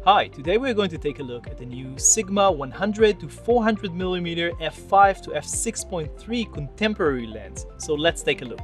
Hi, today we're going to take a look at the new Sigma 100 to 400mm f5 to f6.3 contemporary lens. So let's take a look.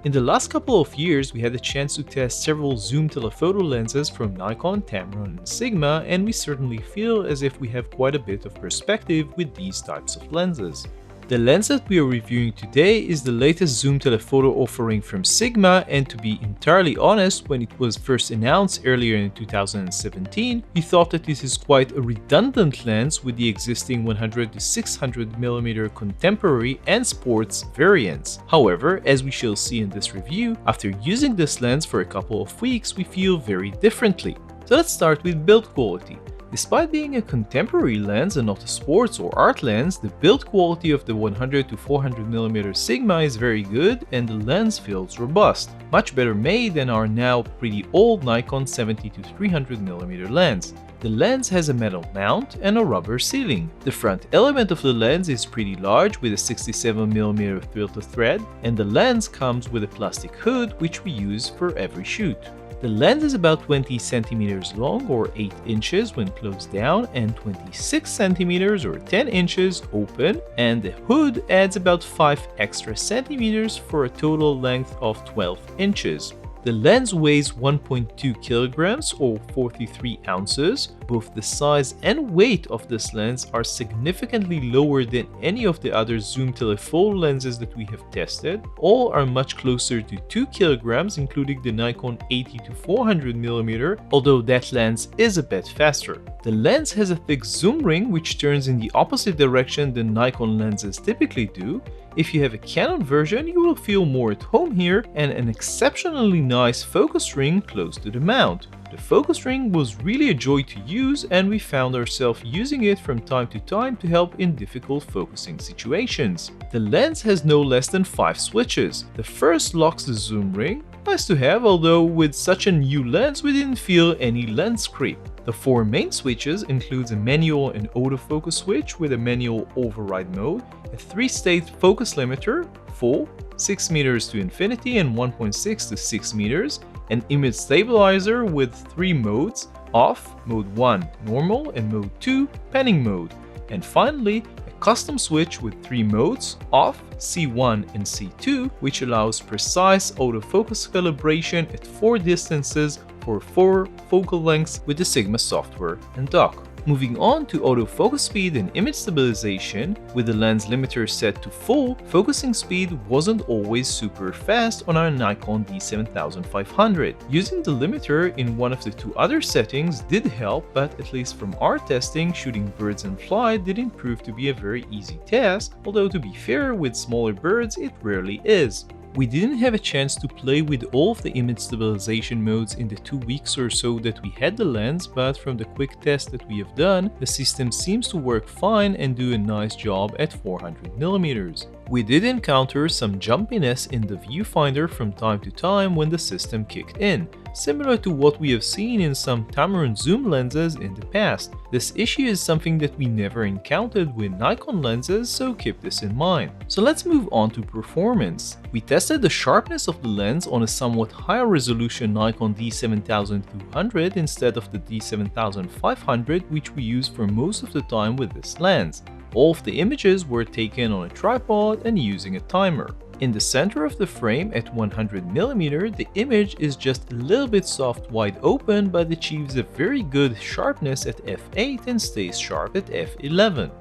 In the last couple of years, we had the chance to test several zoom telephoto lenses from Nikon, Tamron and Sigma, and we certainly feel as if we have quite a bit of perspective with these types of lenses. The lens that we are reviewing today is the latest zoom telephoto offering from Sigma, and to be entirely honest, when it was first announced earlier in 2017, we thought that this is quite a redundant lens with the existing 100 to 600mm contemporary and sports variants. However, as we shall see in this review, after using this lens for a couple of weeks, we feel very differently. So let's start with build quality. Despite being a contemporary lens and not a sports or art lens, the build quality of the 100 to 400mm Sigma is very good and the lens feels robust, much better made than our now pretty old Nikon 70 to 300mm lens. The lens has a metal mount and a rubber sealing. The front element of the lens is pretty large with a 67mm filter thread, and the lens comes with a plastic hood which we use for every shoot. The lens is about 20 cm long or 8 inches when closed down and 26 cm or 10 inches open, and the hood adds about 5 extra centimeters for a total length of 12 inches. The lens weighs 1.2 kilograms or 43 ounces. Both the size and weight of this lens are significantly lower than any of the other zoom telephoto lenses that we have tested. All are much closer to 2 kilograms, including the Nikon 80 to 400mm, although that lens is a bit faster. The lens has a thick zoom ring which turns in the opposite direction than Nikon lenses typically do. If you have a Canon version, you will feel more at home here, and an exceptionally nice focus ring close to the mount. The focus ring was really a joy to use, and we found ourselves using it from time to time to help in difficult focusing situations. The lens has no less than 5 switches. The first locks the zoom ring. Nice to have, although with such a new lens we didn't feel any lens creep. The 4 main switches includes a manual and autofocus switch with a manual override mode, a 3-state focus limiter, full, 6 meters to infinity and 1.6 to 6 meters, an image stabilizer with 3 modes, off, mode 1 normal and mode 2 panning mode, and finally a custom switch with 3 modes, off, C1 and C2, which allows precise autofocus calibration at 4 distances for 4 focal lengths with the Sigma software and dock. Moving on to autofocus speed and image stabilization, with the lens limiter set to full, focusing speed wasn't always super fast on our Nikon D7500. Using the limiter in one of the 2 other settings did help, but at least from our testing, shooting birds and fly didn't prove to be a very easy task, although to be fair, with smaller birds it rarely is. We didn't have a chance to play with all of the image stabilization modes in the 2 weeks or so that we had the lens, but from the quick test that we have done, the system seems to work fine and do a nice job at 400mm. We did encounter some jumpiness in the viewfinder from time to time when the system kicked in, similar to what we have seen in some Tamron zoom lenses in the past. This issue is something that we never encountered with Nikon lenses, so keep this in mind. So let's move on to performance. We tested the sharpness of the lens on a somewhat higher resolution Nikon D7200 instead of the D7500, which we use for most of the time with this lens. All of the images were taken on a tripod and using a timer. In the center of the frame at 100mm, the image is just a little bit soft wide open, but achieves a very good sharpness at f8 and stays sharp at f11.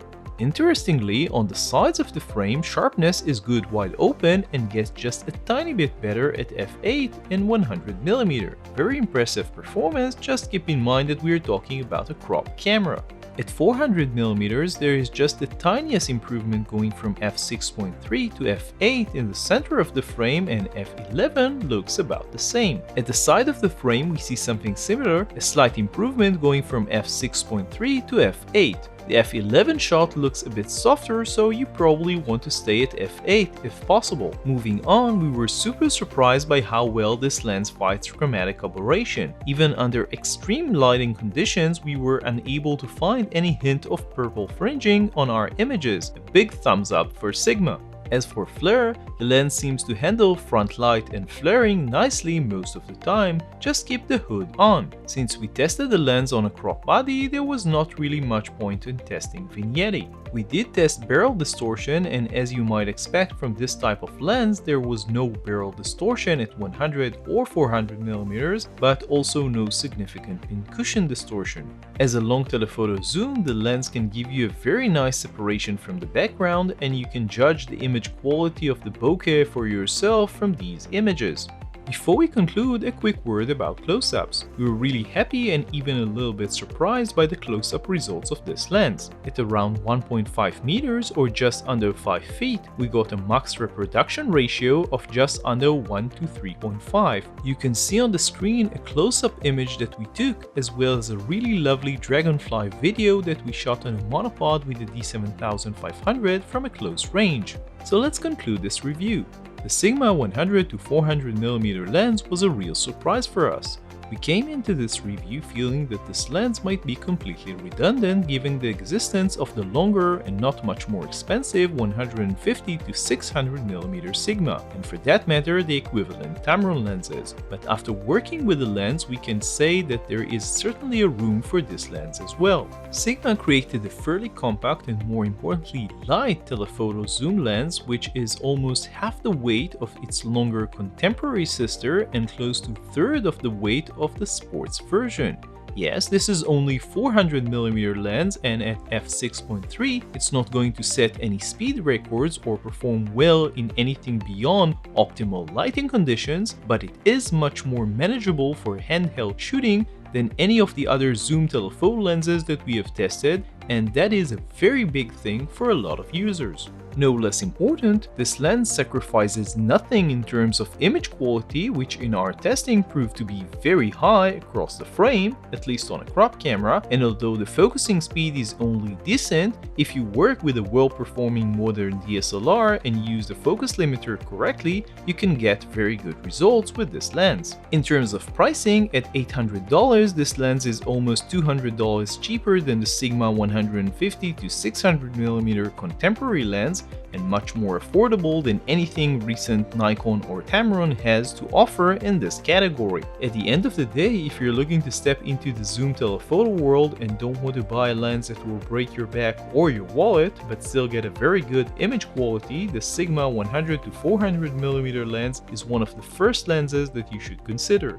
Interestingly, on the sides of the frame, sharpness is good wide open and gets just a tiny bit better at f8 and 100mm. Very impressive performance, just keep in mind that we are talking about a crop camera. At 400mm, there is just the tiniest improvement going from f6.3 to f8 in the center of the frame, and f11 looks about the same. At the side of the frame we see something similar, a slight improvement going from f6.3 to f8. The f11 shot looks a bit softer, so you probably want to stay at f8 if possible. Moving on, we were super surprised by how well this lens fights chromatic aberration. Even under extreme lighting conditions, we were unable to find any hint of purple fringing on our images. A big thumbs up for Sigma. As for flare, the lens seems to handle front light and flaring nicely most of the time, just keep the hood on. Since we tested the lens on a crop body, there was not really much point in testing vignette. We did test barrel distortion, and as you might expect from this type of lens, there was no barrel distortion at 100 or 400mm, but also no significant pincushion distortion. As a long telephoto zoom, the lens can give you a very nice separation from the background, and you can judge the image quality of the bokeh for yourself from these images. Before we conclude, a quick word about close-ups. We were really happy and even a little bit surprised by the close-up results of this lens. At around 1.5 meters or just under 5 feet, we got a max reproduction ratio of just under 1 to 3.5. You can see on the screen a close-up image that we took, as well as a really lovely dragonfly video that we shot on a monopod with the D7500 from a close range. So let's conclude this review. The Sigma 100 to 400mm lens was a real surprise for us. We came into this review feeling that this lens might be completely redundant given the existence of the longer and not much more expensive 150 to 600mm Sigma, and for that matter the equivalent Tamron lenses. But after working with the lens, we can say that there is certainly a room for this lens as well. Sigma created a fairly compact and more importantly light telephoto zoom lens, which is almost half the weight of its longer contemporary sister and close to a third of the weight of the sports version. Yes, this is only 400mm lens, and at f6.3 it's not going to set any speed records or perform well in anything beyond optimal lighting conditions, but it is much more manageable for handheld shooting than any of the other zoom telephoto lenses that we have tested, and that is a very big thing for a lot of users. No less important, this lens sacrifices nothing in terms of image quality, which in our testing proved to be very high across the frame, at least on a crop camera, and although the focusing speed is only decent, if you work with a well-performing modern DSLR and use the focus limiter correctly, you can get very good results with this lens. In terms of pricing, at $800, this lens is almost $200 cheaper than the Sigma 150 to 600mm contemporary lens, and much more affordable than anything recent Nikon or Tamron has to offer in this category. At the end of the day, if you're looking to step into the zoom telephoto world and don't want to buy a lens that will break your back or your wallet, but still get a very good image quality, the Sigma 100 to 400mm lens is one of the first lenses that you should consider.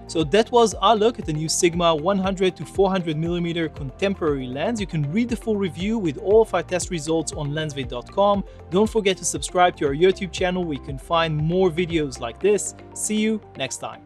So that was our look at the new Sigma 100 to 400mm contemporary lens. You can read the full review with all of our test results on LensVid.com. Don't forget to subscribe to our YouTube channel where you can find more videos like this. See you next time.